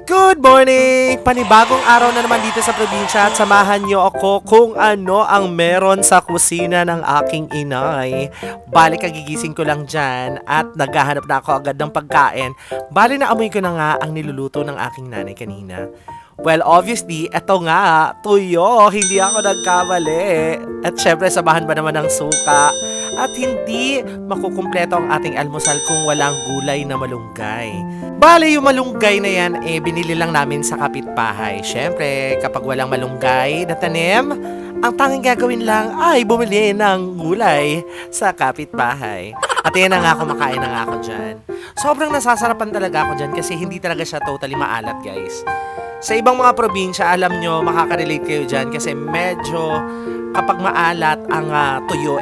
Good morning! Panibagong araw na naman dito sa probinsya at samahan niyo ako kung ano ang meron sa kusina ng aking inay. Bali kagigising ko lang dyan at naghahanap na ako agad ng pagkain. Bali na amoy ko na nga ang niluluto ng aking nanay kanina. Well, obviously, eto nga, tuyo, hindi ako nagkamali. At syempre, samahan ba naman ng suka? At hindi makukumpleto ang ating almusal kung walang gulay na malunggay. Bale, yung malunggay na yan, binili lang namin sa kapitbahay. Syempre, kapag walang malunggay na tanim, ang tanging gagawin lang ay bumili ng gulay sa kapitbahay. At yan na nga, kumakain na nga ako dyan. Sobrang nasasarapan talaga ako dyan kasi hindi talaga siya totally maalat, guys. Sa ibang mga probinsya, alam nyo, makaka-relate kayo dyan kasi medyo kapag maalat ang tuyo,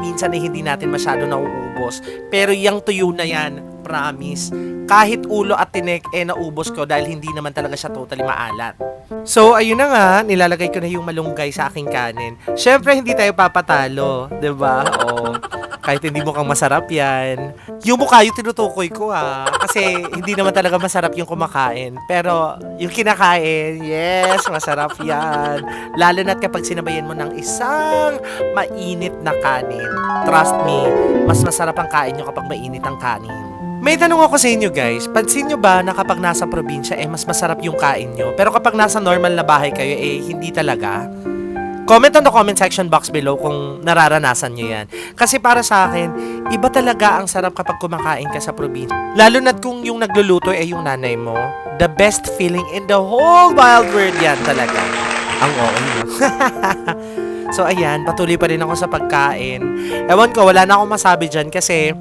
minsan hindi natin masyado nauubos. Pero yung tuyo na yan, promise, kahit ulo at tinik, naubos ko dahil hindi naman talaga siya totally maalat. So, ayun na nga, nilalagay ko na yung malunggay sa aking kanin. Syempre, hindi tayo papatalo, 'di ba? O, kahit hindi mukhang masarap yan. Yung mukha yung tinutukoy ko kasi hindi naman talaga masarap yung kumakain. Pero yung kinakain, yes, masarap yan. Lalo na't kapag sinabayan mo ng isang mainit na kanin. Trust me, mas masarap ang kain nyo kapag mainit ang kanin. May tanong ako sa inyo guys, pansin nyo ba na kapag nasa probinsya mas masarap yung kain nyo? Pero kapag nasa normal na bahay kayo hindi talaga? Comment on the comment section box below kung nararanasan nyo yan. Kasi para sa akin, iba talaga ang sarap kapag kumakain ka sa probinsya. Lalo na't kung yung nagluluto yung nanay mo. The best feeling in the whole wild world yan talaga. Ang okay no? So ayan, patuloy pa rin ako sa pagkain. Ewan ko, wala na akong masabi dyan kasi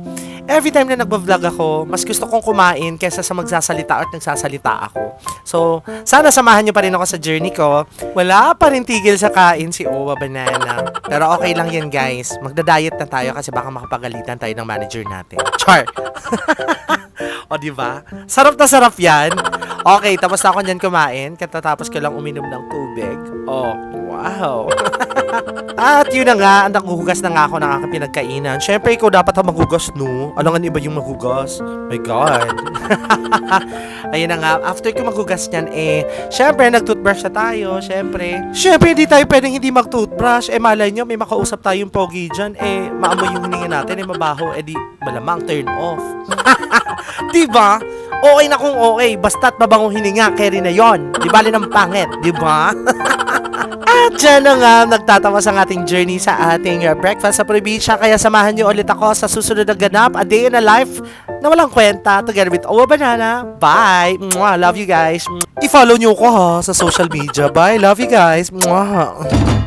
every time na nagbablog ako, mas gusto kong kumain kaysa sa magsasalita at nagsasalita ako. So, sana samahan nyo pa rin ako sa journey ko. Wala pa rin tigil sa kain si Owa Banana. Pero okay lang yan guys. Magda-diet na tayo kasi baka makapagalitan tayo ng manager natin. Char! O diba? Sarap na sarap yan. Okay, tapos na ako nyan kumain. Katatapos ko lang uminom ng tubig. Oh, wow! At yun na nga, naghuhugas na nga ako ng aking pinagkainan. Syempre, ikaw dapat ang maghugas, no? Alangan iba yung maghugas. My God. Ayun na nga, after ko maghugas niyan, syempre, nag-toothbrush na tayo, syempre. Syempre, hindi tayo pwedeng hindi mag-toothbrush. Malay nyo, may makausap tayong pogi dyan, maamoy yung hininga natin, mabaho, di malamang turn off. Diba? Okay na kung okay, basta't mabangong hininga, carry na yon. Di bali ng pangit, diba? At dyan na nga, nagtatapos ang ating journey sa ating breakfast sa probinsya. Kaya samahan nyo ulit ako sa susunod na ganap, a day in a life na walang kwenta, together with Owa Banana. Bye! Mwah! Love you guys! I-follow nyo ko sa social media. Bye! Love you guys! Mwah!